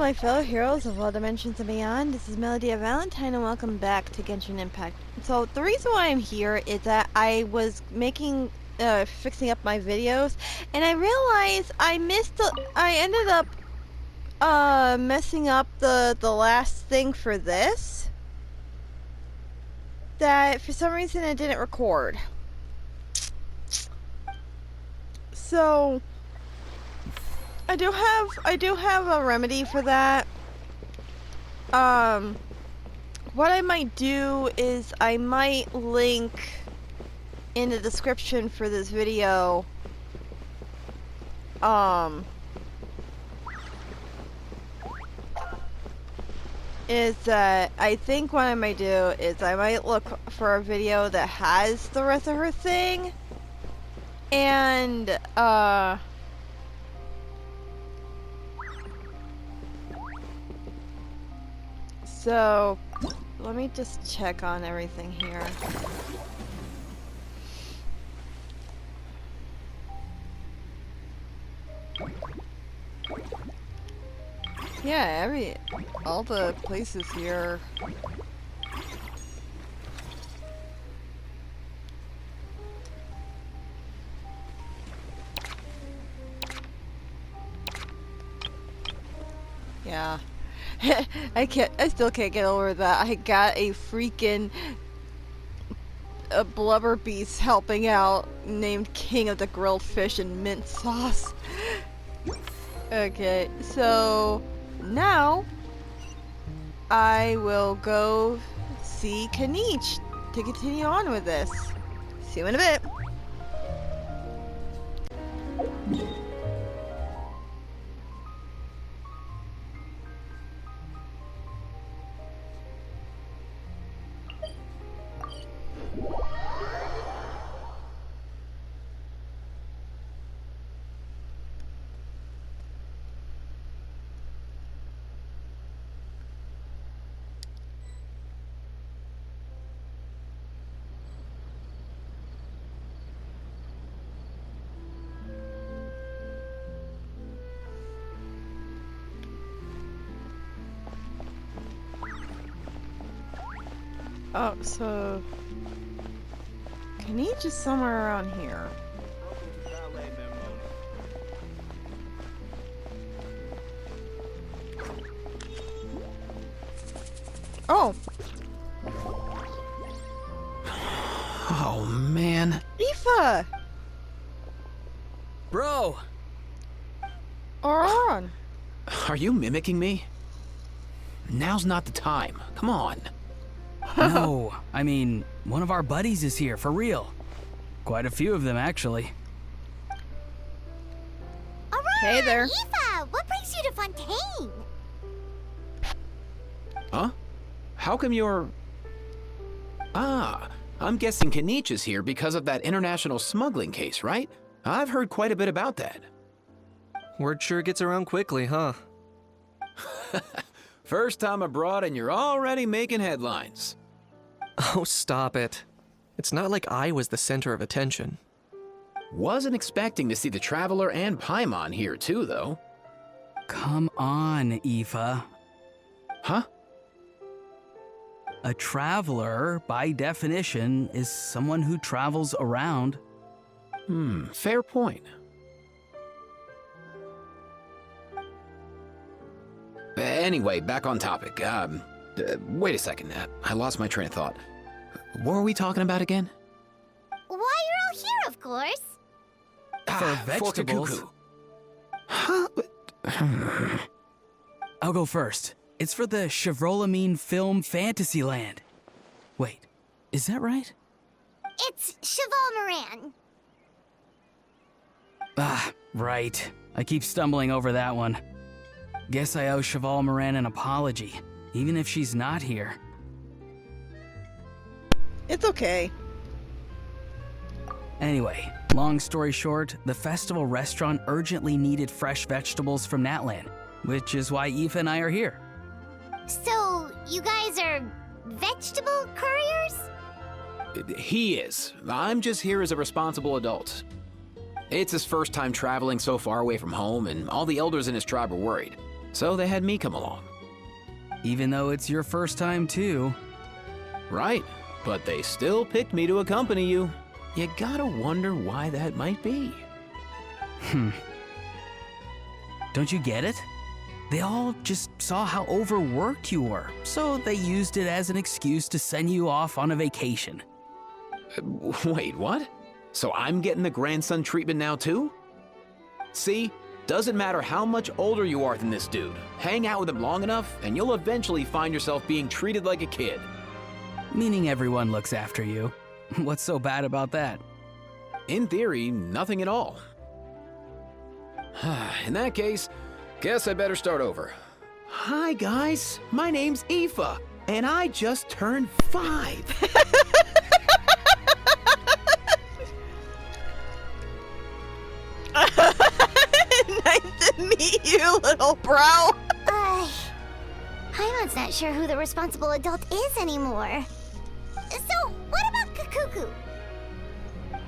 my fellow heroes of all dimensions and beyond. This is Melody of Valentine, and welcome back to Genshin Impact. So the reason why I'm here is that I was fixing up my videos, and I realized I ended up messing up the last thing for this. That for some reason it didn't record. So I do have a remedy for that. What I might do is I might link in the description for this video is that I think what I might do is I might look for a video that has the rest of her thing, and so let me just check on everything here. Yeah, all the places here. Yeah. I still can't get over that. I got a blubber beast helping out named King of the Grilled Fish and Mint Sauce. Okay, so now I will go see Kanich to continue on with this. See you in a bit. Oh, so Kanich is somewhere around here. Oh. Oh man. Aoife! Bro! Auron! Are you mimicking me? Now's not the time. Come on. No, I mean, one of our buddies is here, for real. Quite a few of them, actually. Hey there. Aoife, what brings you to Fontaine? Huh? How come you're... Ah, I'm guessing Kanich is here because of that international smuggling case, right? I've heard quite a bit about that. Word sure gets around quickly, huh? First time abroad and you're already making headlines. Oh, stop it. It's not like I was the center of attention. Wasn't expecting to see the Traveler and Paimon here too, though. Come on, Aoife. Huh? A traveler, by definition, is someone who travels around. Fair point. Anyway, back on topic. Wait a second. I lost my train of thought. What were we talking about again? Why, you're all here, of course. For vegetables. Fork a cuckoo. Huh? I'll go first. It's for the Chevrolamine Film Fantasyland. Wait, is that right? It's Cheval Moran. Ah, right. I keep stumbling over that one. Guess I owe Cheval Moran an apology, even if she's not here. It's okay. Anyway, long story short, the festival restaurant urgently needed fresh vegetables from Natlan, which is why Aoife and I are here. So, you guys are vegetable couriers? He is. I'm just here as a responsible adult. It's his first time traveling so far away from home, and all the elders in his tribe are worried. So they had me come along. Even though it's your first time too. Right, but they still picked me to accompany you. You gotta wonder why that might be. Don't you get it? They all just saw how overworked you were, so they used it as an excuse to send you off on a vacation. Wait, what? So I'm getting the grandson treatment now too? See? Doesn't matter how much older you are than this dude. Hang out with him long enough, and you'll eventually find yourself being treated like a kid. Meaning everyone looks after you. What's so bad about that? In theory, nothing at all. In that case, guess I better start over. Hi guys, my name's Aoife, and I just turned 5. Nice to meet you, little bro. Paimon's not sure who the responsible adult is anymore. So, what about Kakuku?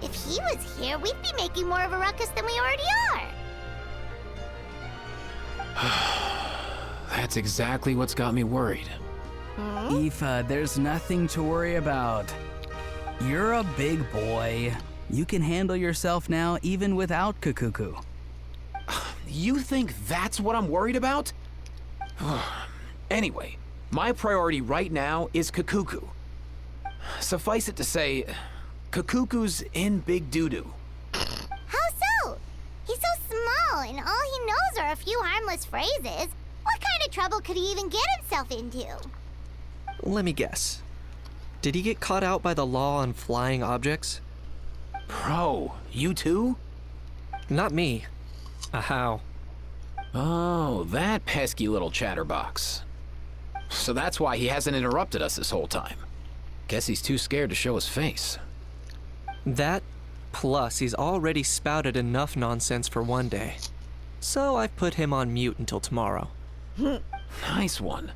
If he was here, we'd be making more of a ruckus than we already are. That's exactly what's got me worried. Aoife, there's nothing to worry about. You're a big boy. You can handle yourself now even without Kakuku. You think that's what I'm worried about? Anyway, my priority right now is Kakuku. Suffice it to say, Kakuku's in big doo-doo. How so? He's so small, and all he knows are a few harmless phrases. What kind of trouble could he even get himself into? Let me guess. Did he get caught out by the law on flying objects? Bro, you too? Not me. How? Oh, that pesky little chatterbox. So that's why he hasn't interrupted us this whole time. Guess he's too scared to show his face. That, plus he's already spouted enough nonsense for one day. So I've put him on mute until tomorrow. Nice one.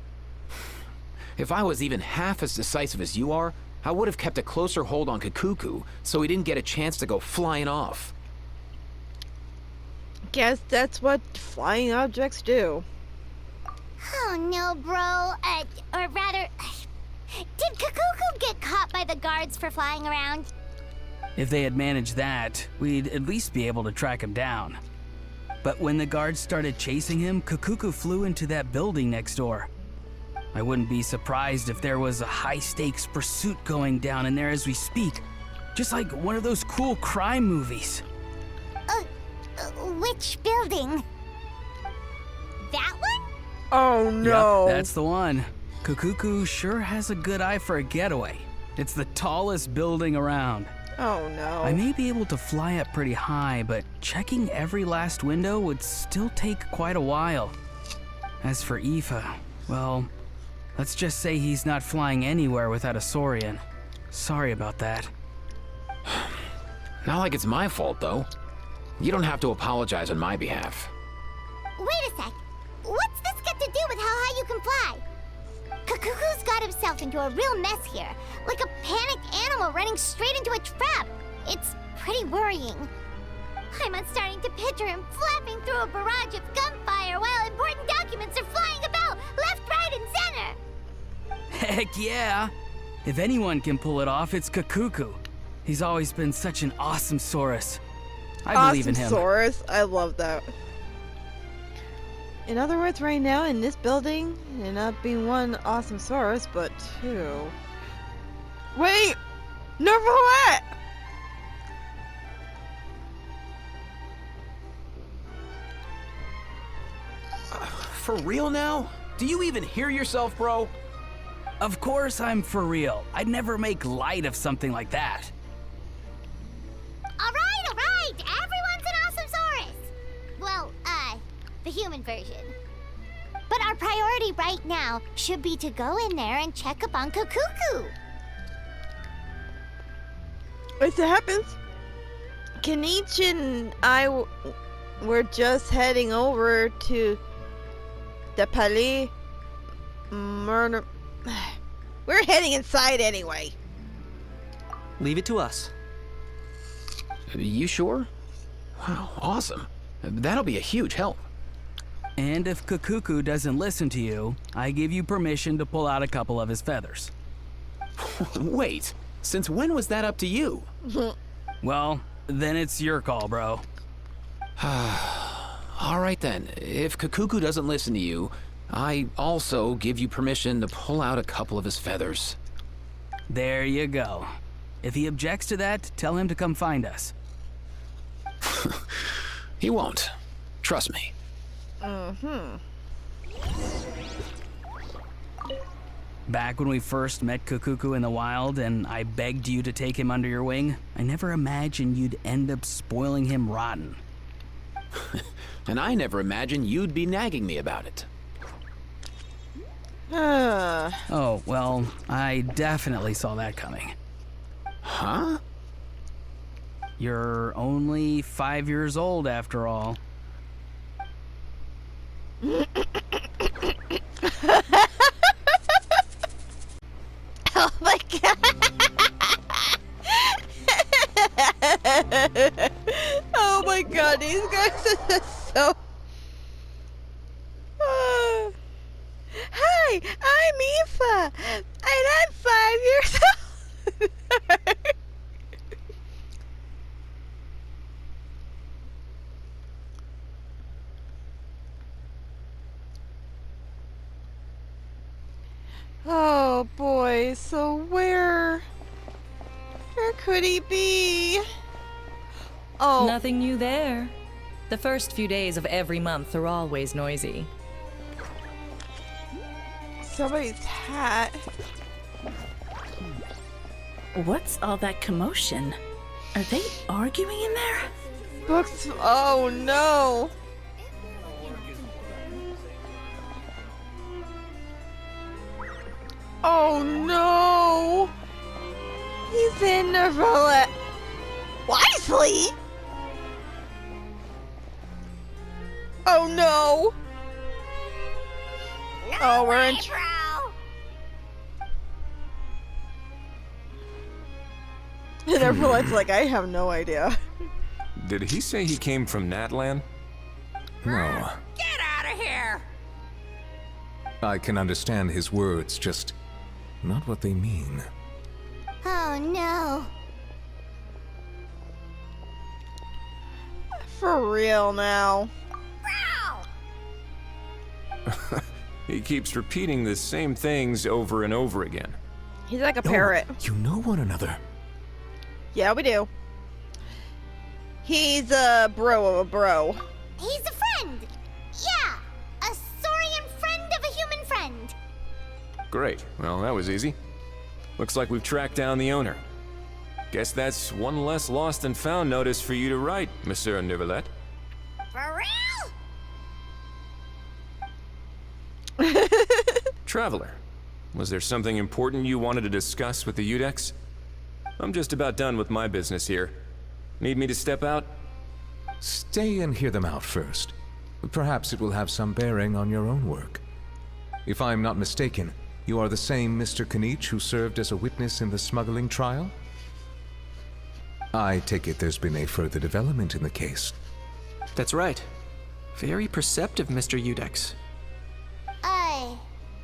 If I was even half as decisive as you are, I would have kept a closer hold on Kakuku so he didn't get a chance to go flying off. Guess that's what flying objects do. Oh no, bro. Or rather, did Kakuku get caught by the guards for flying around? If they had managed that, we'd at least be able to track him down. But when the guards started chasing him, Kakuku flew into that building next door. I wouldn't be surprised if there was a high-stakes pursuit going down in there as we speak. Just like one of those cool crime movies. Which building? That one? Oh no. Yep, that's the one. Kakuku sure has a good eye for a getaway. It's the tallest building around. Oh no. I may be able to fly up pretty high, but checking every last window would still take quite a while. As for Aoife, well, let's just say he's not flying anywhere without a Saurian. Sorry about that. Not like it's my fault, though. You don't have to apologize on my behalf. Wait a sec. What's this got to do with how high you can fly? Kakuku's got himself into a real mess here. Like a panicked animal running straight into a trap. It's pretty worrying. I'm starting to picture him flapping through a barrage of gunfire while important documents are flying about left, right, and center. Heck yeah! If anyone can pull it off, it's Kakuku. He's always been such an awesome Saurus. I believe in him. Saurus, I love that. In other words, right now in this building, and not being one awesome Saurus, but two. Wait! Never what? For real now? Do you even hear yourself, bro? Of course I'm for real. I'd never make light of something like that. All right. Everyone's an awesome Saurus. Well, the human version. But our priority right now should be to go in there and check up on Kakuku. As it happens, Kenichi and I were just heading over to the Palais Murder. We're heading inside anyway. Leave it to us. You sure? Wow, awesome. That'll be a huge help. And if Kakuku doesn't listen to you, I give you permission to pull out a couple of his feathers. Wait, since when was that up to you? Well, then it's your call, bro. All right then, if Kakuku doesn't listen to you, I also give you permission to pull out a couple of his feathers. There you go. If he objects to that, tell him to come find us. He won't. Trust me. Back when we first met Kakuku in the wild and I begged you to take him under your wing, I never imagined you'd end up spoiling him rotten. And I never imagined you'd be nagging me about it. Oh, well, I definitely saw that coming. Huh? You're only 5 years old after all. Oh my god. Oh my god, these guys are so... Hi, I'm Aoife, and I'm 5 years old. Oh boy, so where could he be? Oh, Nothing new there. The first few days of every month are always noisy. somebody's hat. What's all that commotion? Are they arguing in there? Books, oh no. Oh no! He's in the roulette. Wisely? Oh no! Oh, we're in. And everyone's like, I have no idea. Did he say he came from Natland? No. Get out of here! I can understand his words, just not what they mean. Oh no. For real now. He keeps repeating the same things over and over again. He's like a parrot. You know one another. Yeah, we do. He's a bro of a bro. He's a friend. Yeah, a saurian friend of a human friend. Great. Well, that was easy. Looks like we've tracked down the owner. Guess that's one less lost and found notice for you to write, Monsieur Neuvillette. For real? Traveler, was there something important you wanted to discuss with the Udex? I'm just about done with my business here. Need me to step out? Stay and hear them out first. Perhaps it will have some bearing on your own work. If I'm not mistaken, you are the same Mr. Kanich who served as a witness in the smuggling trial? I take it there's been a further development in the case. That's right. Very perceptive, Mr. Udex.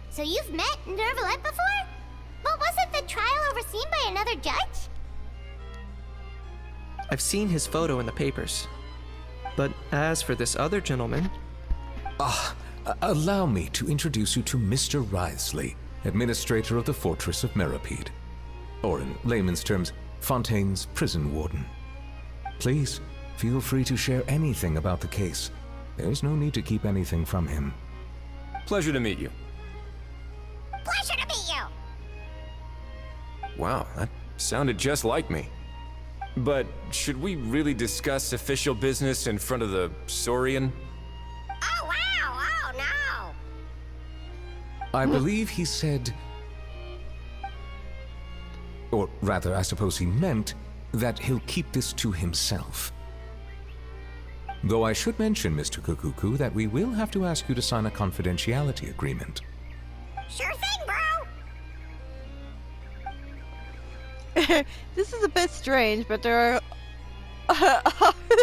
So you've met Neuvillette before? But wasn't the trial overseen by another judge? I've seen his photo in the papers. But as for this other gentleman... Allow me to introduce you to Mr. Wriothesley, administrator of the Fortress of Meripede. Or in layman's terms, Fontaine's prison warden. Please, feel free to share anything about the case. There's no need to keep anything from him. Pleasure to meet you. Pleasure to meet you! Wow, that sounded just like me. But should we really discuss official business in front of the Saurian? Oh wow, oh no! I believe he said... Or rather, I suppose he meant that he'll keep this to himself. Though I should mention, Mr. Kukuku, that we will have to ask you to sign a confidentiality agreement. Sure thing, bro! This is a bit strange, but there are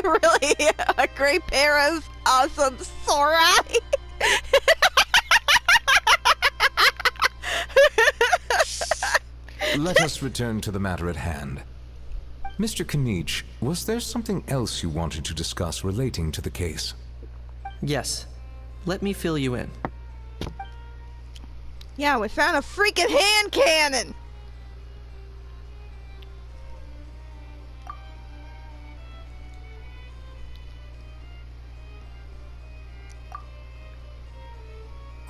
really a great pair of awesome sauri. Let us return to the matter at hand. Mr. Kanich, was there something else you wanted to discuss relating to the case? Yes. Let me fill you in. Yeah, we found a freaking hand cannon!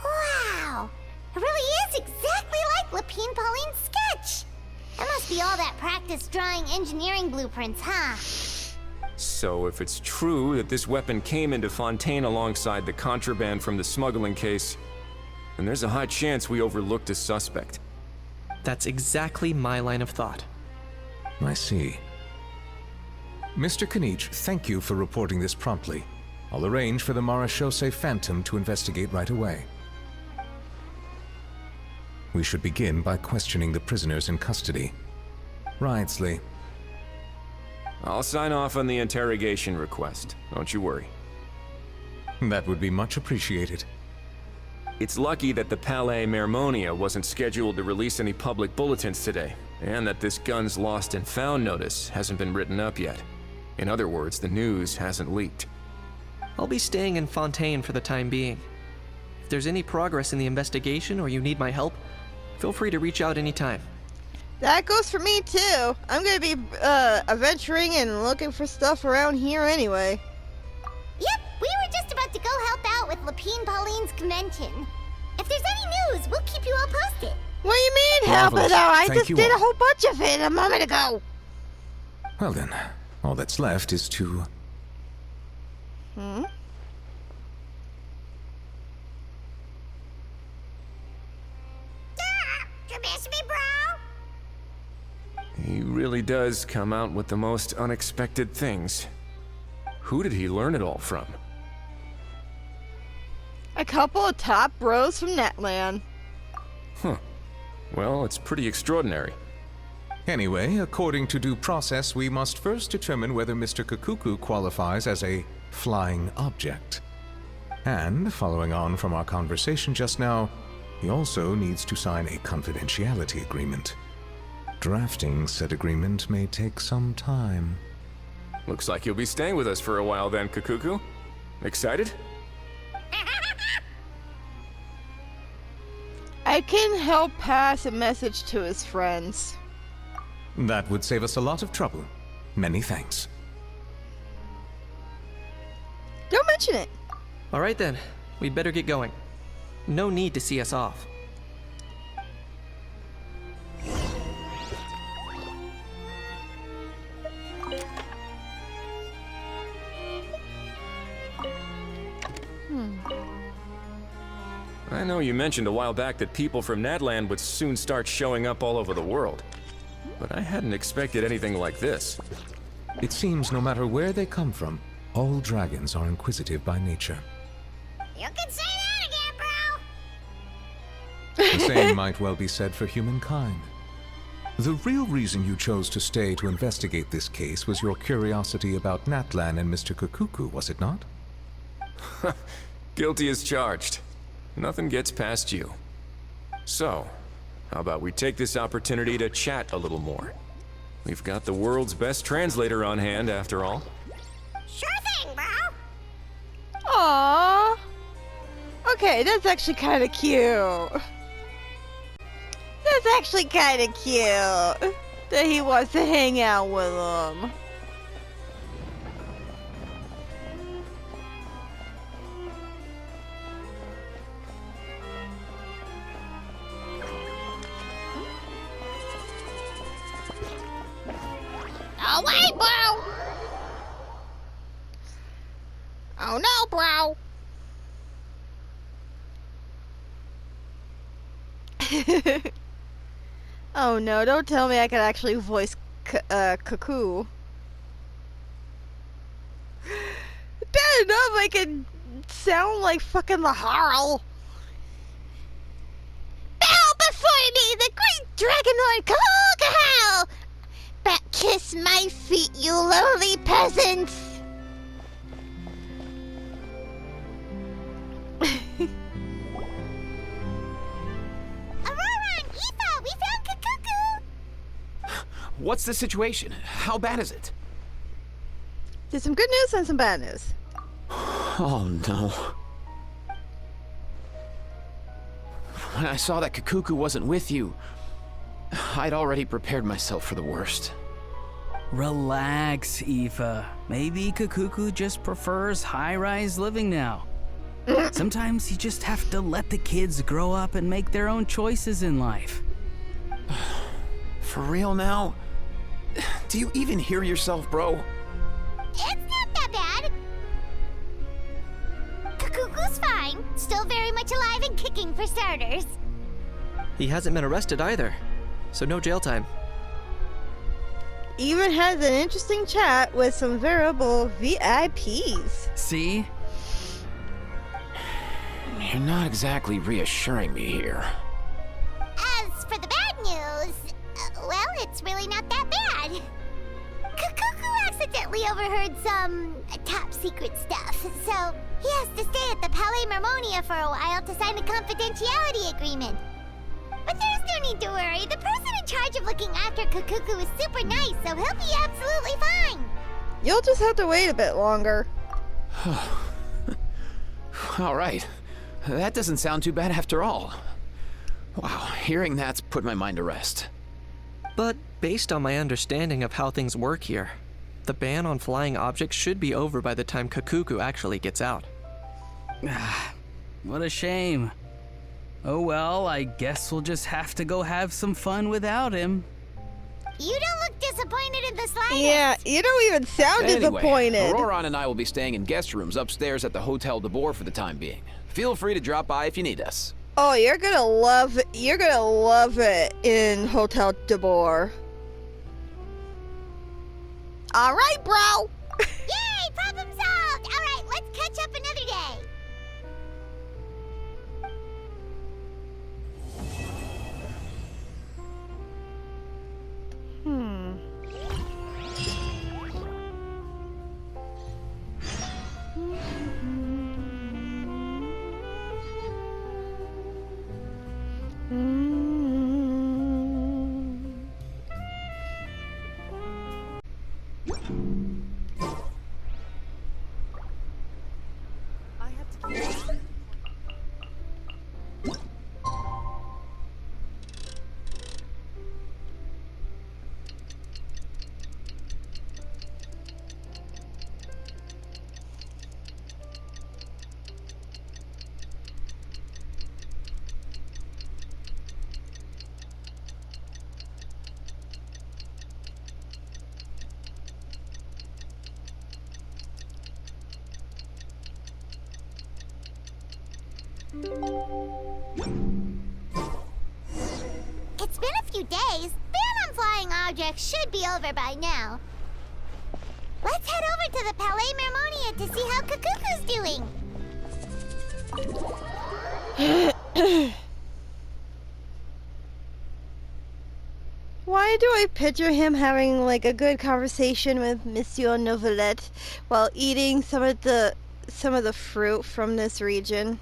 Wow! It really is exactly like Lapine Pauline's sketch! That must be all that practice drawing engineering blueprints, huh? So if it's true that this weapon came into Fontaine alongside the contraband from the smuggling case, then there's a high chance we overlooked a suspect. That's exactly my line of thought. I see. Mr. Kanich, thank you for reporting this promptly. I'll arrange for the Marechaussee Phantom to investigate right away. We should begin by questioning the prisoners in custody. Wriothesley. I'll sign off on the interrogation request. Don't you worry. That would be much appreciated. It's lucky that the Palais Mermonia wasn't scheduled to release any public bulletins today, and that this guns lost and found notice hasn't been written up yet. In other words, the news hasn't leaked. I'll be staying in Fontaine for the time being. If there's any progress in the investigation or you need my help, feel free to reach out anytime. That goes for me too. I'm gonna be adventuring and looking for stuff around here anyway. Yep, we were just about to go help out with Lapine Pauline's convention. If there's any news, we'll keep you all posted. What do you mean help Marvelous. it out? I Thank just you did a all. whole bunch of it a moment ago. Well then, all that's left is to... Hmm? You miss me, bro? He really does come out with the most unexpected things. Who did he learn it all from? A couple of top bros from Netland. Huh. Well, it's pretty extraordinary. Anyway, according to due process, we must first determine whether Mr. Kakuku qualifies as a flying object. And, following on from our conversation just now, he also needs to sign a confidentiality agreement. Drafting said agreement may take some time. Looks like you'll be staying with us for a while then, Kakuku. Excited? I can help pass a message to his friends. That would save us a lot of trouble. Many thanks. Don't mention it. All right then, we'd better get going. No need to see us off. I know you mentioned a while back that people from Nadland would soon start showing up all over the world. But I hadn't expected anything like this. It seems no matter where they come from, all dragons are inquisitive by nature. You can say that again, bro! The same might well be said for humankind. The real reason you chose to stay to investigate this case was your curiosity about Natlan and Mr. Kakuku, was it not? Guilty as charged. Nothing gets past you. So, how about we take this opportunity to chat a little more? We've got the world's best translator on hand, after all. Sure thing, bro! Aww. Okay, that's actually kind of cute. That's actually kind of cute that he wants to hang out with them. Oh, wait, bro! Oh, no, bro! Oh no, don't tell me I can actually voice Cuckoo. Bad enough I can sound like fucking Laharl. Bow before me, the great dragonoid Kahal! But kiss my feet, you lowly peasants! What's the situation? How bad is it? There's some good news and some bad news. Oh no. When I saw that Kakuku wasn't with you, I'd already prepared myself for the worst. Relax, Aoife. Maybe Kakuku just prefers high-rise living now. Sometimes you just have to let the kids grow up and make their own choices in life. For real now? Do you even hear yourself, bro? It's not that bad. Kakuku's fine. Still very much alive and kicking for starters. He hasn't been arrested either, so no jail time. Even has an interesting chat with some veritable VIPs. See? You're not exactly reassuring me here. As for the bad news, well, it's really not that bad. Kakuku accidentally overheard some top secret stuff, so he has to stay at the Palais Mermonia for a while to sign a confidentiality agreement. But there's no need to worry. The person in charge of looking after Kakuku is super nice, so he'll be absolutely fine. You'll just have to wait a bit longer. All right. That doesn't sound too bad after all. Wow, hearing that's put my mind to rest. But based on my understanding of how things work here, the ban on flying objects should be over by the time Kakuku actually gets out. What a shame. Oh well, I guess we'll just have to go have some fun without him. You don't look disappointed in the slightest. Yeah, you don't even sound disappointed. Anyway, Auroron and I will be staying in guest rooms upstairs at the Hotel de Boer for the time being. Feel free to drop by if you need us. Oh, you're gonna love it in Hotel de Boer. All right, bro. Yay, problem solved. All right, let's catch up another day. It's been a few days. Ban on flying objects should be over by now. Let's head over to the Palais Mermonia to see how Kakuku's doing. Why do I picture him having like a good conversation with Monsieur Novelette while eating some of the fruit from this region?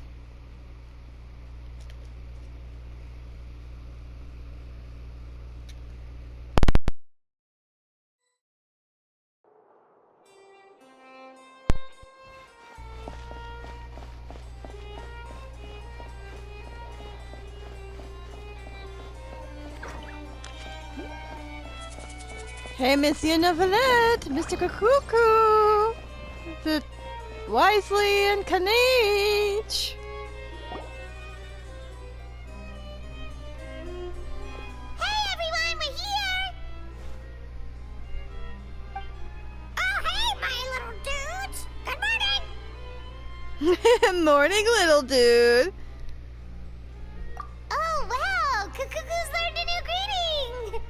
Hey, Monsieur Novelette, Mr. Kakuku, the Wisely and Kanich. Hey everyone, we're here! Oh hey, my little dudes! Good morning! Morning, little dude. Oh wow, Kakuku's learned a new greeting!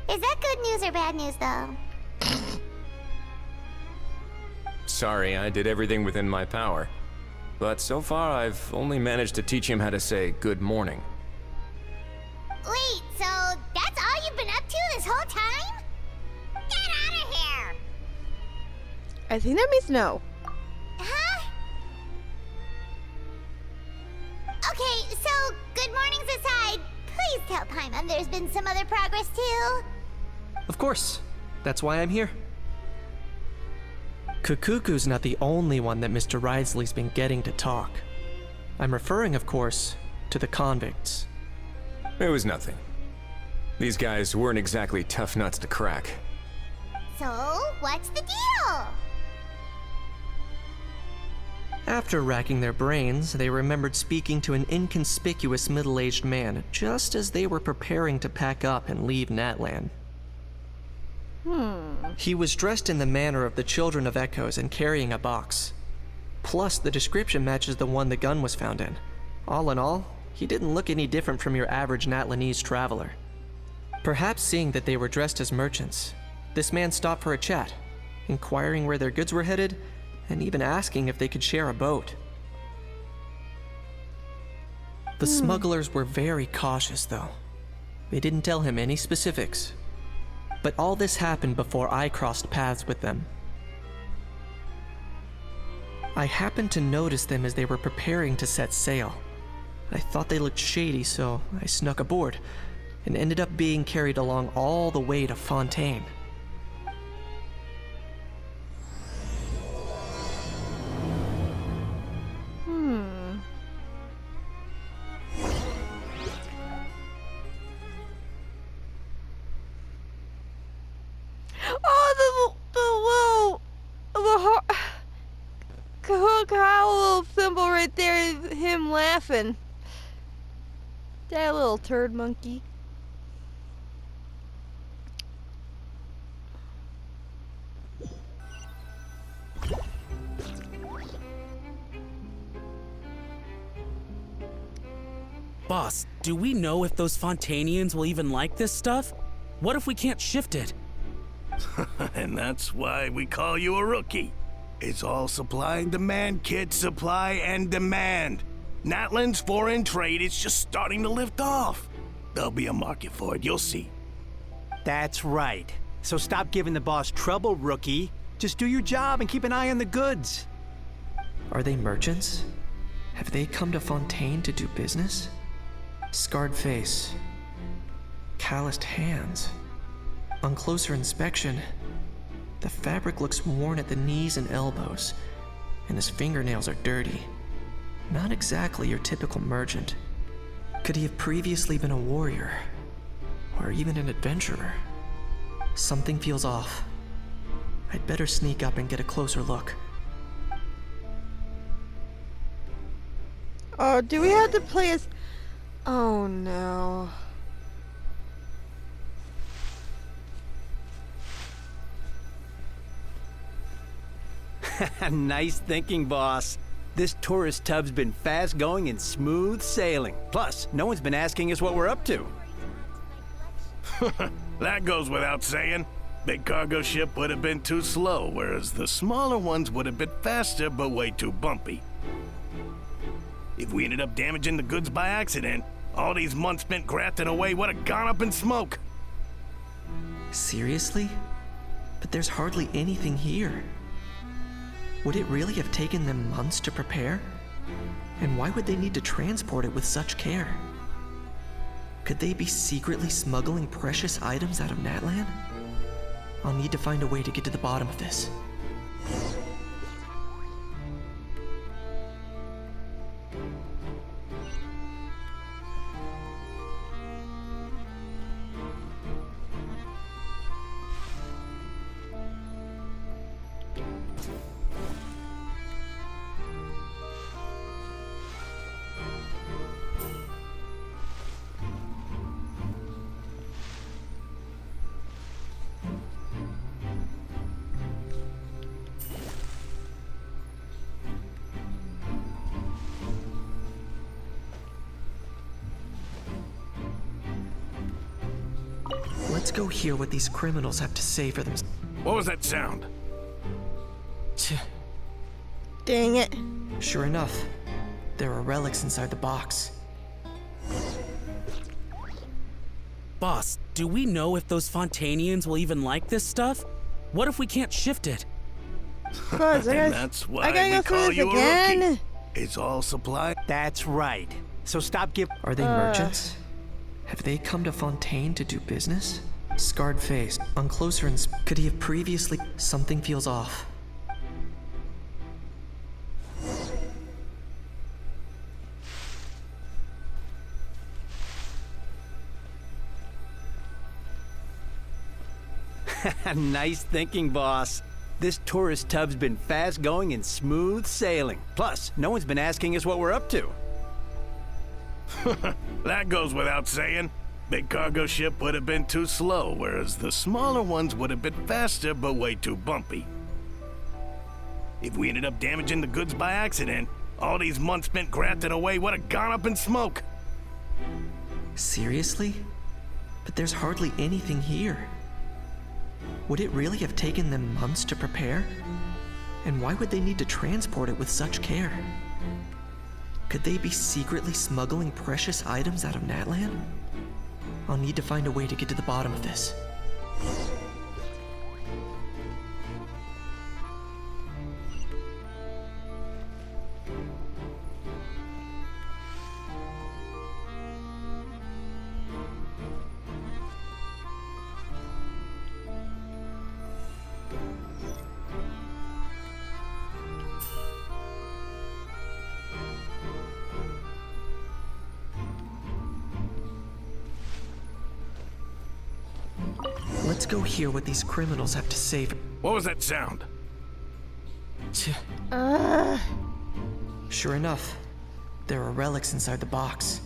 Is that good news or bad news, though? Sorry, I did everything within my power. But so far, I've only managed to teach him how to say good morning. Wait, so that's all you've been up to this whole time? Get out of here! I think that means no. Huh? Okay, so good mornings aside, please tell Paimon And there's been some other progress too? Of course. That's why I'm here. Kukuku's not the only one that Mr. Ridesley's been getting to talk. I'm referring, of course, to the convicts. It was nothing. These guys weren't exactly tough nuts to crack. So, what's the deal? After racking their brains, they remembered speaking to an inconspicuous middle-aged man just as they were preparing to pack up and leave Natlan. He was dressed in the manner of the Children of Echoes and carrying a box. Plus, the description matches the one the gun was found in. All in all, he didn't look any different from your average Natlanese traveler. Perhaps seeing that they were dressed as merchants, this man stopped for a chat, inquiring where their goods were headed, and even asking if they could share a boat. The smugglers were very cautious, though. They didn't tell him any specifics. But all this happened before I crossed paths with them. I happened to notice them as they were preparing to set sail. I thought they looked shady, so I snuck aboard, and ended up being carried along all the way to Fontaine. Oh, the Kahoot little symbol right there is him laughing. That little turd monkey. Boss, do we know if those Fontanians will even like this stuff? What if we can't shift it? And that's why we call you a rookie. It's all supply and demand, kid. Supply and demand. Natlan's foreign trade is just starting to lift off. There'll be a market for it, you'll see. That's right. So stop giving the boss trouble, rookie. Just do your job and keep an eye on the goods. Are they merchants? Have they come to Fontaine to do business? Scarred face. Calloused hands. On closer inspection, the fabric looks worn at the knees and elbows, and his fingernails are dirty. Not exactly your typical merchant. Could he have previously been a warrior? Or even an adventurer? Something feels off. I'd better sneak up and get a closer look. Oh, do we have to play as... Oh no. Nice thinking, boss. This tourist tub's been fast going and smooth sailing. Plus, no one's been asking us what we're up to. That goes without saying. Big cargo ship would have been too slow, whereas the smaller ones would have been faster but way too bumpy. If we ended up damaging the goods by accident, all these months spent grafting away would have gone up in smoke. Seriously? But there's hardly anything here. Would it really have taken them months to prepare? And why would they need to transport it with such care? Could they be secretly smuggling precious items out of Natlan? I'll need to find a way to get to the bottom of this. Let's go hear what these criminals have to say for themselves. What was that sound? Dang it. Sure enough, there are relics inside the box. Boss, do we know if those Fontanians will even like this stuff? What if we can't shift it? Buzz, And that's why I gotta we go call through you this a again. rookie. It's all supply. That's right. So stop giving... Are they merchants? Have they come to Fontaine to do business? Scarred face. On closer could he have previously? Something feels off. Nice thinking, boss. This tourist tub's been fast going and smooth sailing. Plus, no one's been asking us what we're up to. That goes without saying. Big cargo ship would have been too slow, whereas the smaller ones would have been faster but way too bumpy. If we ended up damaging the goods by accident, all these months spent grafting away would have gone up in smoke. Seriously? But there's hardly anything here. Would it really have taken them months to prepare? And why would they need to transport it with such care? Could they be secretly smuggling precious items out of Natlan? I'll need to find a way to get to the bottom of this. Let's go hear what these criminals have to say. What was that sound? Sure enough, there are relics inside the box.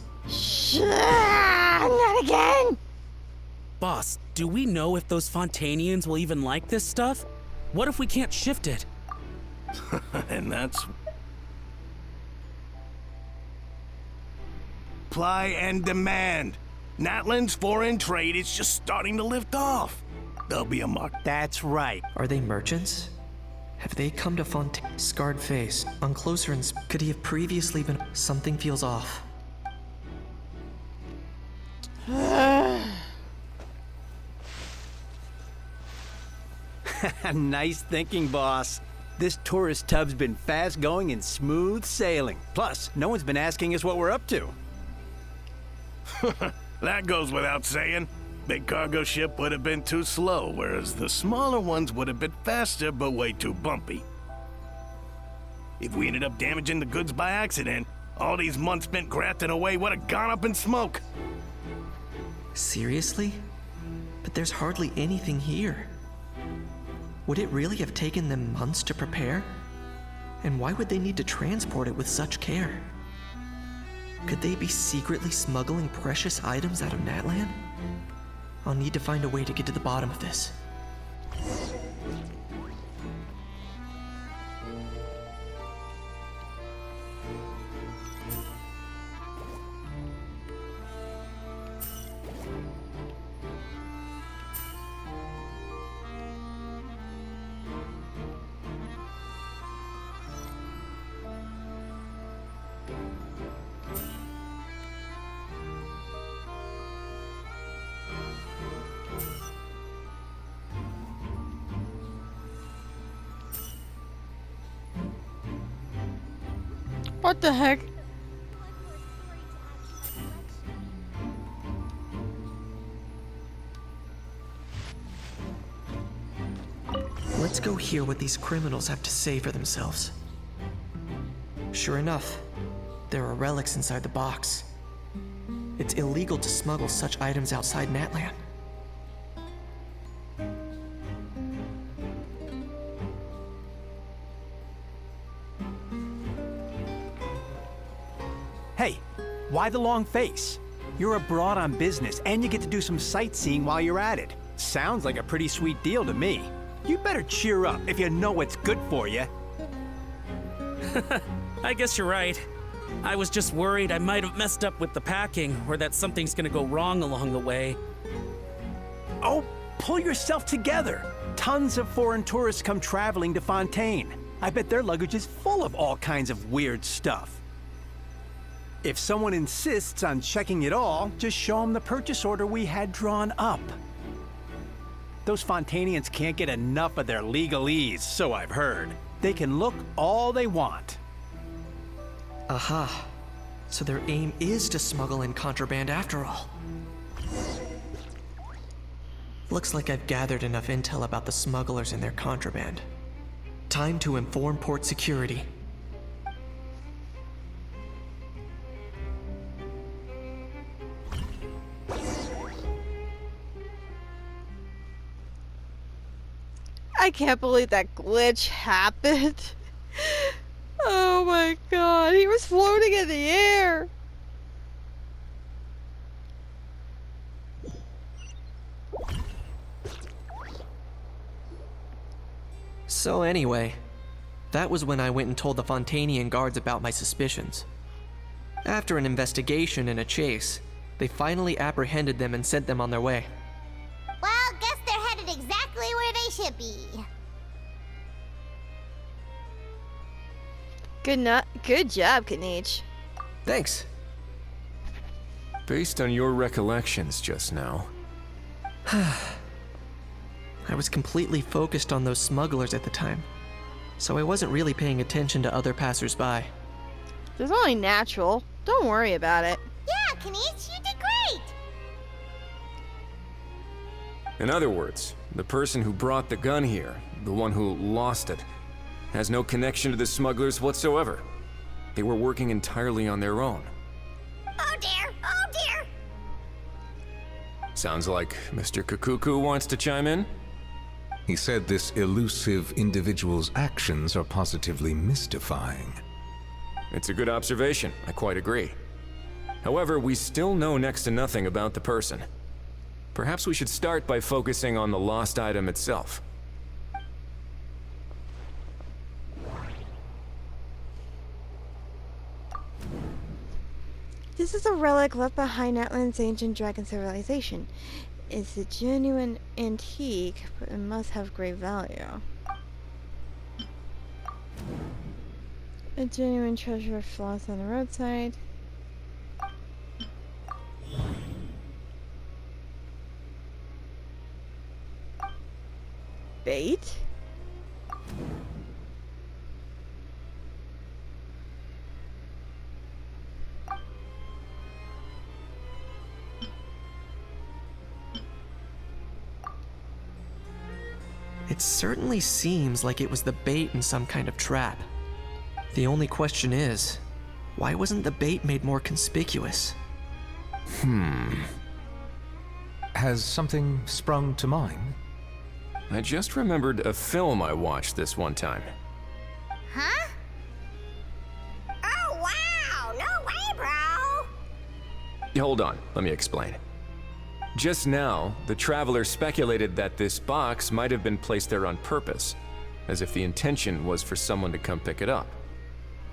Not again! Boss, do we know if those Fontainians will even like this stuff? What if we can't shift it? And that's... Supply and demand. Natlan's foreign trade is just starting to lift off. There'll be a mark. That's right. Are they merchants? Have they come to Fontaine? Scarred face. On closer could he have previously been? Something feels off. Nice thinking, boss. This tourist tub's been fast going and smooth sailing. Plus, no one's been asking us what we're up to. That goes without saying. Big cargo ship would have been too slow, whereas the smaller ones would have been faster but way too bumpy. If we ended up damaging the goods by accident, all these months spent grafting away would have gone up in smoke. Seriously? But there's hardly anything here. Would it really have taken them months to prepare? And why would they need to transport it with such care? Could they be secretly smuggling precious items out of Natlan? I'll need to find a way to get to the bottom of this. What the heck? Let's go hear what these criminals have to say for themselves. Sure enough, there are relics inside the box. It's illegal to smuggle such items outside Natlan. Hey, why the long face? You're abroad on business, and you get to do some sightseeing while you're at it. Sounds like a pretty sweet deal to me. You better cheer up if you know what's good for you. I guess you're right. I was just worried I might have messed up with the packing, or that something's gonna go wrong along the way. Oh, pull yourself together. Tons of foreign tourists come traveling to Fontaine. I bet their luggage is full of all kinds of weird stuff. If someone insists on checking it all, just show them the purchase order we had drawn up. Those Fontainians can't get enough of their legalese, so I've heard. They can look all they want. Aha. So their aim is to smuggle in contraband after all. Looks like I've gathered enough intel about the smugglers and their contraband. Time to inform port security. I can't believe that glitch happened. Oh my god, he was floating in the air. So anyway, that was when I went and told the Fontanian guards about my suspicions. After an investigation and a chase, they finally apprehended them and sent them on their way. Well, guess they're headed exactly where they should be. Good job, Kanich. Thanks. Based on your recollections just now, I was completely focused on those smugglers at the time, so I wasn't really paying attention to other passersby. It's only natural. Don't worry about it. Yeah, Kanich, you did great! in other words, the person who brought the gun here, the one who lost it, has no connection to the smugglers whatsoever. They were working entirely on their own. Oh dear, oh dear! Sounds like Mr. Kakuku wants to chime in? He said this elusive individual's actions are positively mystifying. It's a good observation, I quite agree. However, we still know next to nothing about the person. Perhaps we should start by focusing on the lost item itself. This is a relic left behind Atlan's ancient dragon civilization. It's a genuine antique, but it must have great value. A genuine treasure floats on the roadside. Bait? It certainly seems like it was the bait in some kind of trap. The only question is, why wasn't the bait made more conspicuous? Has something sprung to mind? I just remembered a film I watched this one time. Huh? Oh wow, no way, bro! Hold on, let me explain. Just now, the traveler speculated that this box might have been placed there on purpose, as if the intention was for someone to come pick it up.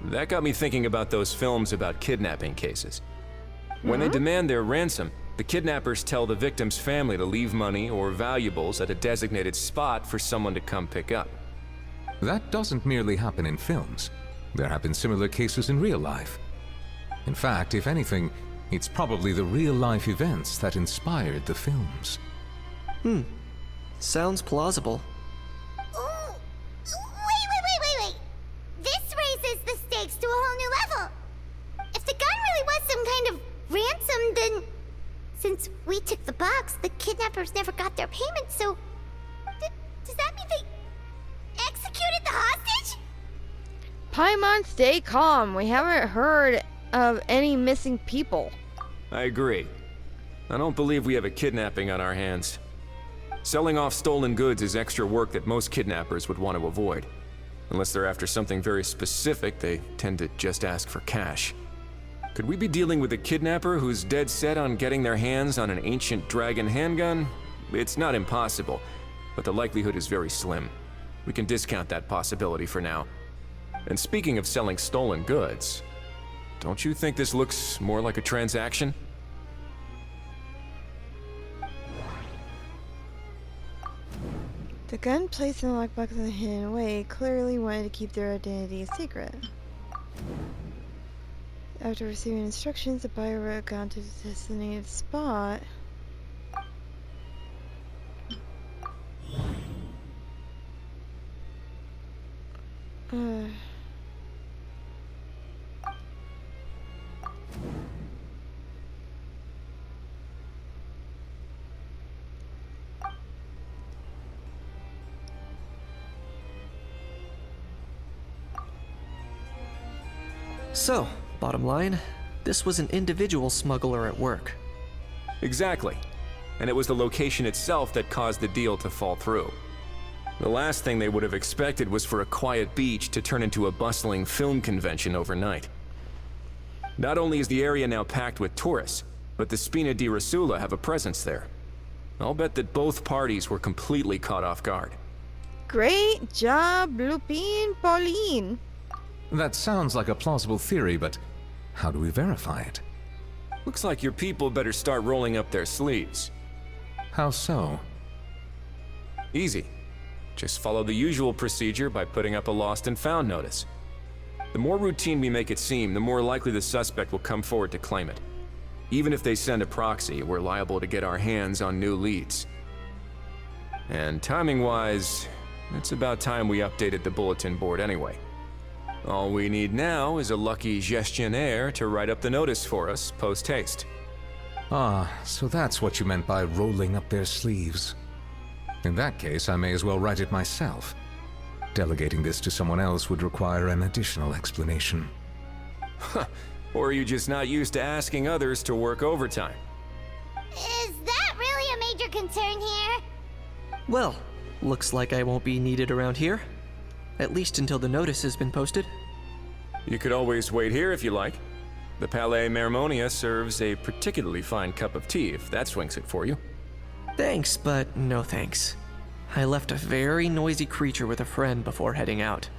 That got me thinking about those films about kidnapping cases. When they demand their ransom, the kidnappers tell the victim's family to leave money or valuables at a designated spot for someone to come pick up. That doesn't merely happen in films. There have been similar cases in real life. In fact, if anything, it's probably the real-life events that inspired the films. Sounds plausible. Ooh. Wait. This raises the stakes to a whole new level. If the gun really was some kind of ransom, then since we took the box, the kidnappers never got their payment, so does that mean they executed the hostage? Paimon, stay calm. We haven't heard of any missing people. I agree. I don't believe we have a kidnapping on our hands. Selling off stolen goods is extra work that most kidnappers would want to avoid. Unless they're after something very specific, they tend to just ask for cash. Could we be dealing with a kidnapper who's dead set on getting their hands on an ancient dragon handgun? It's not impossible, but the likelihood is very slim. We can discount that possibility for now. And speaking of selling stolen goods, don't you think this looks more like a transaction? The gun placed in the lockbox in a hidden way clearly wanted to keep their identity a secret. After receiving instructions, the buyer wrote gun to the designated spot. So, bottom line, this was an individual smuggler at work. Exactly. And it was the location itself that caused the deal to fall through. The last thing they would have expected was for a quiet beach to turn into a bustling film convention overnight. Not only is the area now packed with tourists, but the Spina di Rosula have a presence there. I'll bet that both parties were completely caught off guard. Great job, Lupin, Pauline. That sounds like a plausible theory, but how do we verify it? Looks like your people better start rolling up their sleeves. How so? Easy. Just follow the usual procedure by putting up a lost and found notice. The more routine we make it seem, the more likely the suspect will come forward to claim it. Even if they send a proxy, we're liable to get our hands on new leads. And timing-wise, it's about time we updated the bulletin board anyway. All we need now is a lucky gestionnaire to write up the notice for us post-haste. Ah, so that's what you meant by rolling up their sleeves. In that case, I may as well write it myself. Delegating this to someone else would require an additional explanation. Or are you just not used to asking others to work overtime? Is that really a major concern here? Well, looks like I won't be needed around here. At least until the notice has been posted. You could always wait here if you like. The Palais Mermonia serves a particularly fine cup of tea, if that swings it for you. Thanks, but no thanks. I left a very noisy creature with a friend before heading out,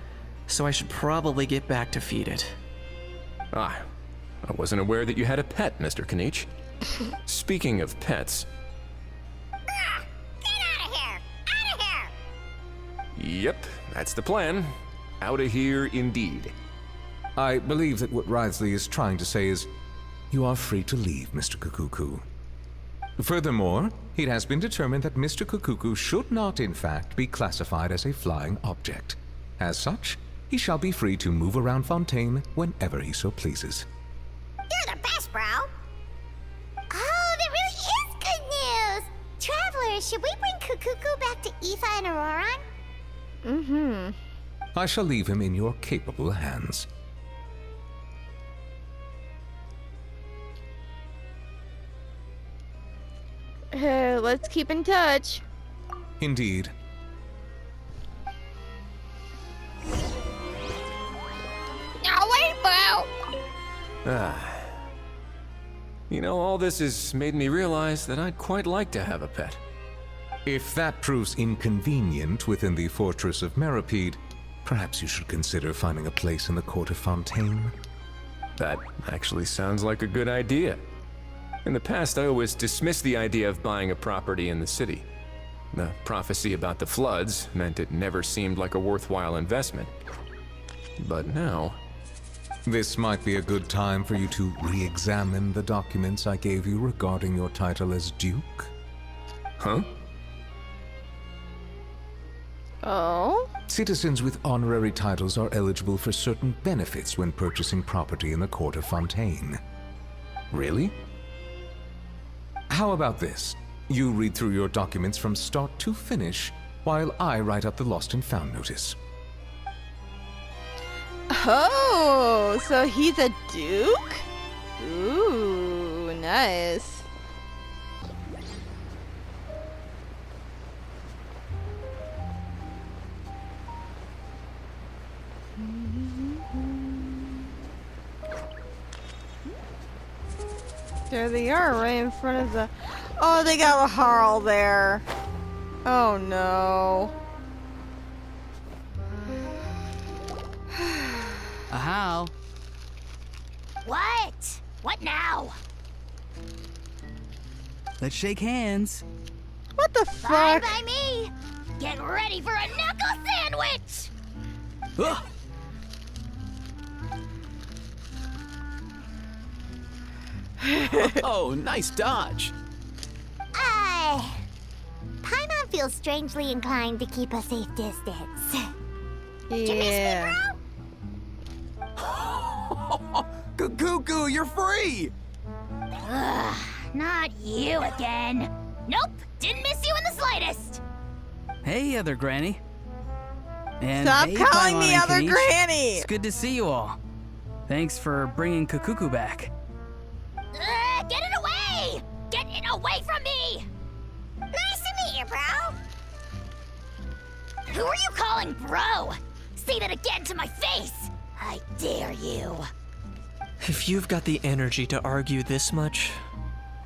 so I should probably get back to feed it. Ah, I wasn't aware that you had a pet, Mr. Kanich. Speaking of pets... Get out of here! Out of here! Yep, that's the plan. Out of here indeed. I believe that what Wriothesley is trying to say is, you are free to leave, Mr. Kukuku. Furthermore, it has been determined that Mr. Kukuku should not, in fact, be classified as a flying object. As such, he shall be free to move around Fontaine whenever he so pleases. You're the best, bro! Oh, that really is good news! Travelers, should we bring Kukuku back to Aoife and Auroran? Mm-hmm. I shall leave him in your capable hands. Let's keep in touch. Indeed. Oh, wait, bro! You know, all this has made me realize that I'd quite like to have a pet. If that proves inconvenient within the fortress of Meripede, perhaps you should consider finding a place in the court of Fontaine. That actually sounds like a good idea. In the past, I always dismissed the idea of buying a property in the city. The prophecy about the floods meant it never seemed like a worthwhile investment. But now... This might be a good time for you to re-examine the documents I gave you regarding your title as Duke. Huh? Oh? Citizens with honorary titles are eligible for certain benefits when purchasing property in the court of Fontaine. Really? How about this? You read through your documents from start to finish, while I write up the lost and found notice. Oh, so he's a duke? Ooh, nice. There they are, right in front of the... Oh, they got Harl there. Oh, no. How? What? What now? Let's shake hands. What the Fine fuck? by me! Get ready for a knuckle sandwich! Ugh. Oh, nice dodge. Paimon feels strangely inclined to keep a safe distance. Yeah. Cuckoo, you're free! Ugh, not you again. Nope, didn't miss you in the slightest. Hey, other granny. And Stop hey, calling Paimon me and other Kanich. granny! It's good to see you all. Thanks for bringing Kakuku back. Get it away! Get it away from me! Nice to meet you, bro. Who are you calling bro? Say that again to my face! I dare you. If you've got the energy to argue this much,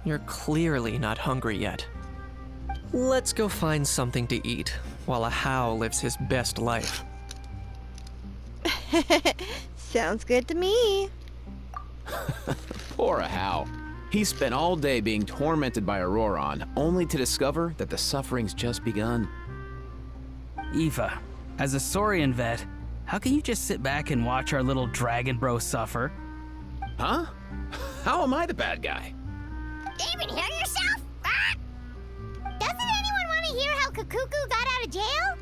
you're clearly not hungry yet. Let's go find something to eat while a How lives his best life. Sounds good to me. Poor Hal. He spent all day being tormented by Auroron, only to discover that the suffering's just begun. Eva, as a Saurian vet, how can you just sit back and watch our little dragon bro suffer? Huh? How am I the bad guy? Even hear yourself? Ah! Doesn't anyone want to hear how Kakuku got out of jail?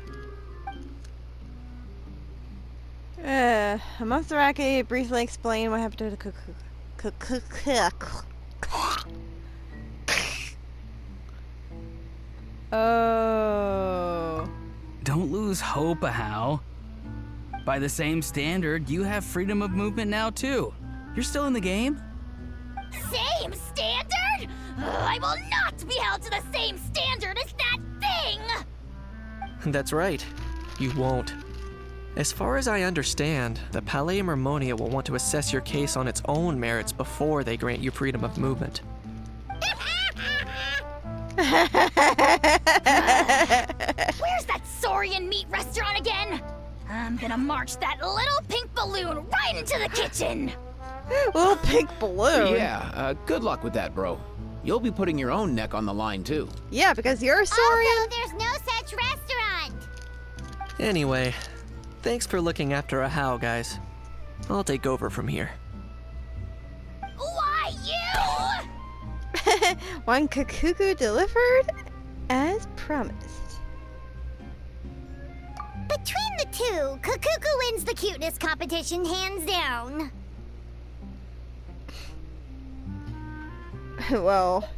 Amongst the racket, briefly explain what happened to the cuckoo. Oh. Don't lose hope, Hal. By the same standard, you have freedom of movement now too. You're still in the game? Same standard? I will not be held to the same standard as that thing! That's right. You won't. As far as I understand, the Palais Mermonia will want to assess your case on its own merits before they grant you freedom of movement. Where's that Saurian meat restaurant again? I'm gonna march that little pink balloon right into the kitchen! Little pink balloon? Yeah, good luck with that, bro. You'll be putting your own neck on the line, too. Yeah, because you're a Saurian. Also, there's no such restaurant! Anyway, thanks for looking after a How, guys. I'll take over from here. Why you? One Kakuku delivered as promised. Between the two, Kakuku wins the cuteness competition hands down. Well,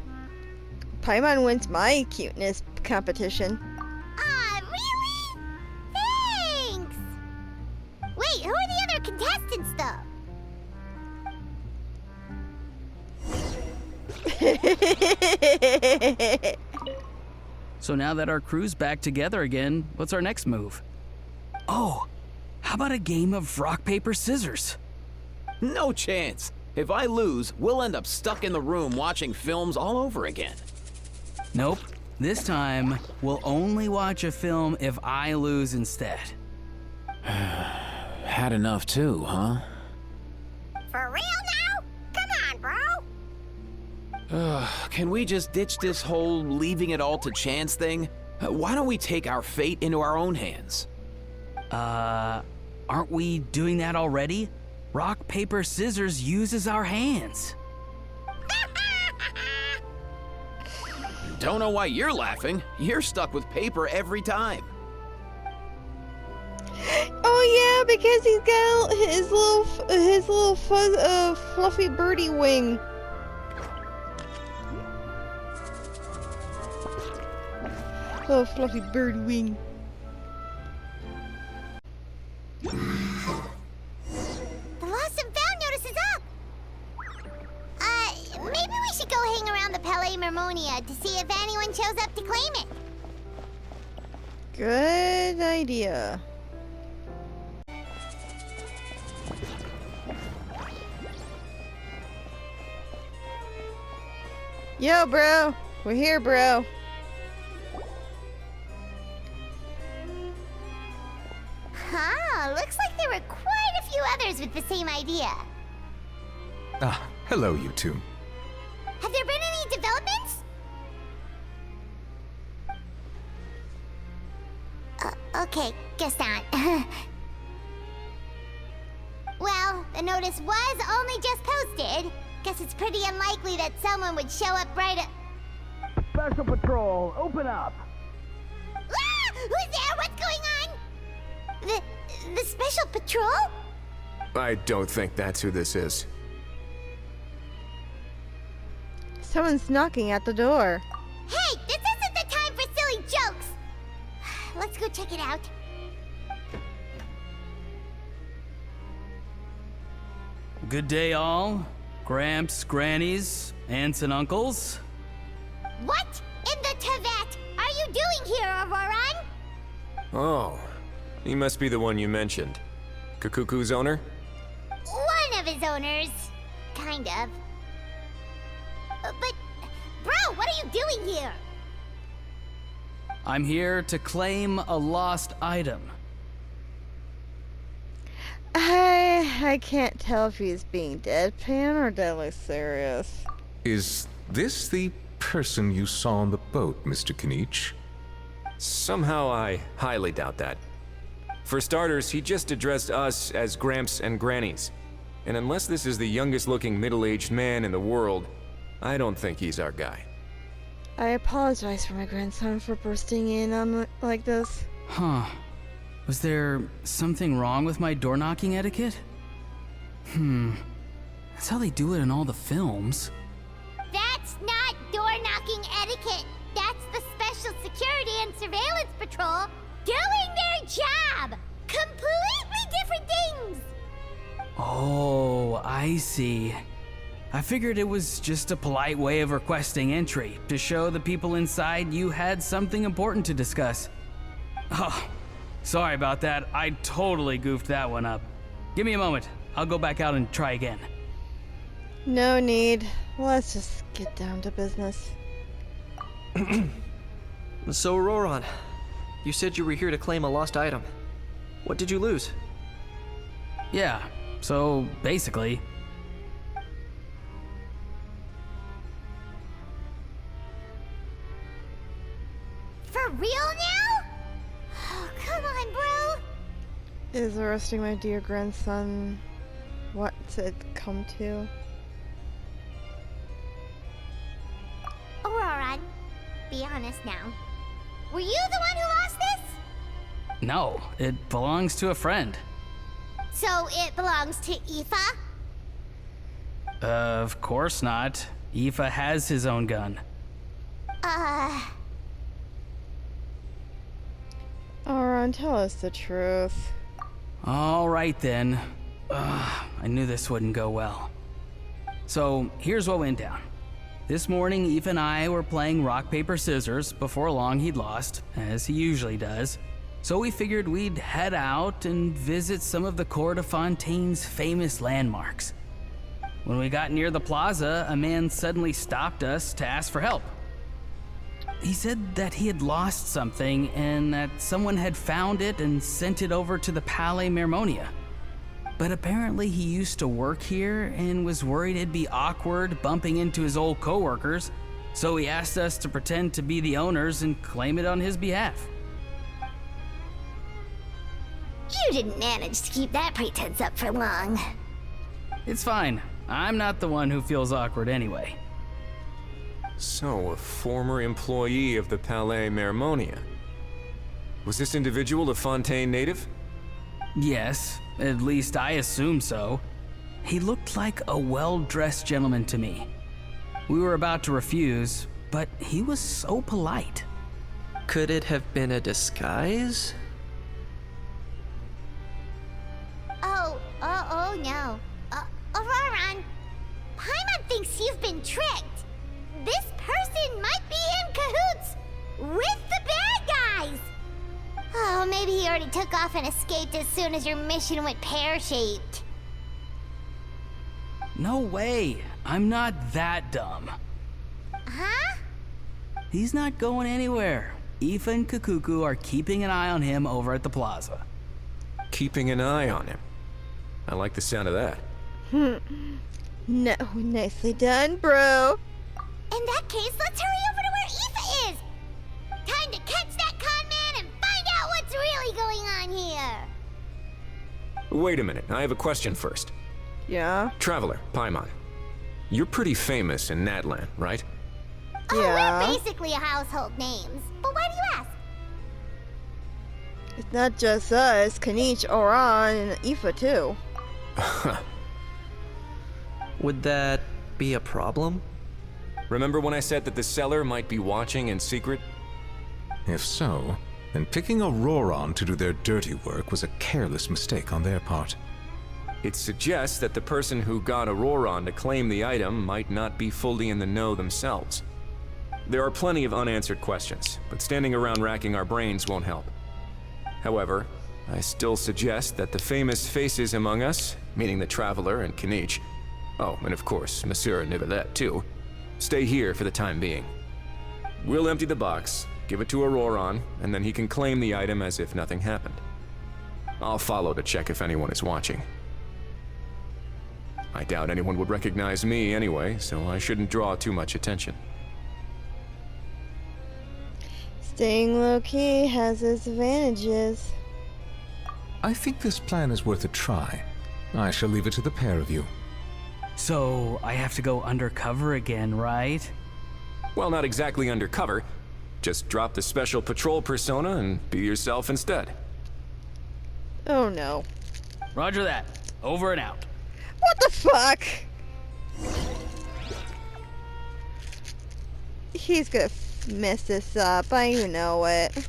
Paimon wins my cuteness competition. Ah, really? Thanks! Wait, who are the other contestants, though? So now that our crew's back together again, what's our next move? Oh, how about a game of rock, paper, scissors? No chance. If I lose, we'll end up stuck in the room watching films all over again. Nope. This time, we'll only watch a film if I lose instead. Had enough too, huh? For real now? Come on, bro! Can we just ditch this whole leaving it all to chance thing? Why don't we take our fate into our own hands? Aren't we doing that already? Rock, paper, scissors uses our hands. Don't know why you're laughing. You're stuck with paper every time. Oh yeah, because he's got his little fluffy birdie wing. Little fluffy bird wing. The lost and found notice is up! Maybe we should go hang around the Palais Mermonia to see if anyone shows up to claim it. Good idea. Yo, bro. We're here, bro. Huh, looks like there were quite a few others with the same idea. Ah, hello, you two. Have there been any developments? Okay, guess not. Well, the notice was only just posted. Guess it's pretty unlikely that someone would show up right at... Special Patrol, open up! Ah! Who's there? What's going on? The Special Patrol? I don't think that's who this is. Someone's knocking at the door. Hey, this isn't the time for silly jokes! Let's go check it out. Good day, all. Gramps, grannies, aunts, and uncles. What in the Tevat are you doing here, Auroran? Oh, he must be the one you mentioned. Kakuku's owner? One of his owners. Kind of. But, bro, what are you doing here? I'm here to claim a lost item. I can't tell if he's being deadpan or deadly serious. Is this the person you saw on the boat, Mr. Kinich? Somehow I highly doubt that. For starters, he just addressed us as Gramps and Grannies. And unless this is the youngest looking middle-aged man in the world, I don't think he's our guy. I apologize for my grandson for bursting in on like this. Huh. Was there something wrong with my door-knocking etiquette? That's how they do it in all the films. That's not door-knocking etiquette. That's the Special Security and Surveillance Patrol doing their job! Completely different things! Oh, I see. I figured it was just a polite way of requesting entry to show the people inside you had something important to discuss. Oh, sorry about that. I totally goofed that one up. Give me a moment. I'll go back out and try again. No need. Let's just get down to business. So, Auroran, you said you were here to claim a lost item. What did you lose? Yeah, so basically... For real now? Oh, come on, bro! Is arresting my dear grandson what's it come to? Auroran, be honest now. Were you the one who lost this? No, it belongs to a friend. So it belongs to Aoife? Of course not. Aoife has his own gun. Auron, tell us the truth. All right then. I knew this wouldn't go well. So here's what went down. This morning, Aoife and I were playing rock, paper, scissors. Before long, he'd lost, as he usually does. So we figured we'd head out and visit some of the Court of Fontaine's famous landmarks. When we got near the plaza, a man suddenly stopped us to ask for help. He said that he had lost something and that someone had found it and sent it over to the Palais Mermonia. But apparently he used to work here and was worried it'd be awkward bumping into his old coworkers, so he asked us to pretend to be the owners and claim it on his behalf. You didn't manage to keep that pretense up for long. It's fine. I'm not the one who feels awkward anyway. So, a former employee of the Palais Mermonia. Was this individual a Fontaine native? Yes, at least I assume so. He looked like a well-dressed gentleman to me. We were about to refuse, but he was so polite. Could it have been a disguise? Oh no. Auroran, Paimon thinks you've been tricked. This person might be in cahoots with the bad guys. Oh, maybe he already took off and escaped as soon as your mission went pear-shaped. No way. I'm not that dumb. Huh? He's not going anywhere. Aoife and Kakuku are keeping an eye on him over at the plaza. Keeping an eye on him. I like the sound of that. No, nicely done, bro. In that case, let's hurry over to where Aoife is. Time to catch that con man and find out what's really going on here. Wait a minute, I have a question first. Yeah? Traveler, Paimon. You're pretty famous in Natlan, right? Oh, Yeah. we're basically a household names. But why do you ask? It's not just us, Kinich, Auron, and Aoife too. Would that be a problem? Remember when I said that the seller might be watching in secret? If so, then picking Auroran to do their dirty work was a careless mistake on their part. It suggests that the person who got Auroron to claim the item might not be fully in the know themselves. There are plenty of unanswered questions, but standing around racking our brains won't help. However, I still suggest that the famous faces among us, meaning the Traveler and Kinich, oh, and of course, Monsieur Nivelette too, stay here for the time being. We'll empty the box, give it to Auroron, and then he can claim the item as if nothing happened. I'll follow to check if anyone is watching. I doubt anyone would recognize me anyway, so I shouldn't draw too much attention. Staying low-key has its advantages. I think this plan is worth a try. I shall leave it to the pair of you. So, I have to go undercover again, right? Well, not exactly undercover. Just drop the special patrol persona and be yourself instead. Oh no. Roger that. Over and out. What the fuck? He's gonna mess this up. I even know it.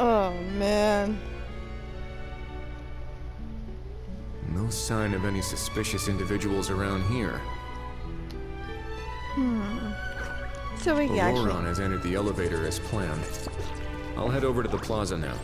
Oh, man. No sign of any suspicious individuals around here. So we actually... Auroron has entered the elevator as planned. I'll head over to the plaza now.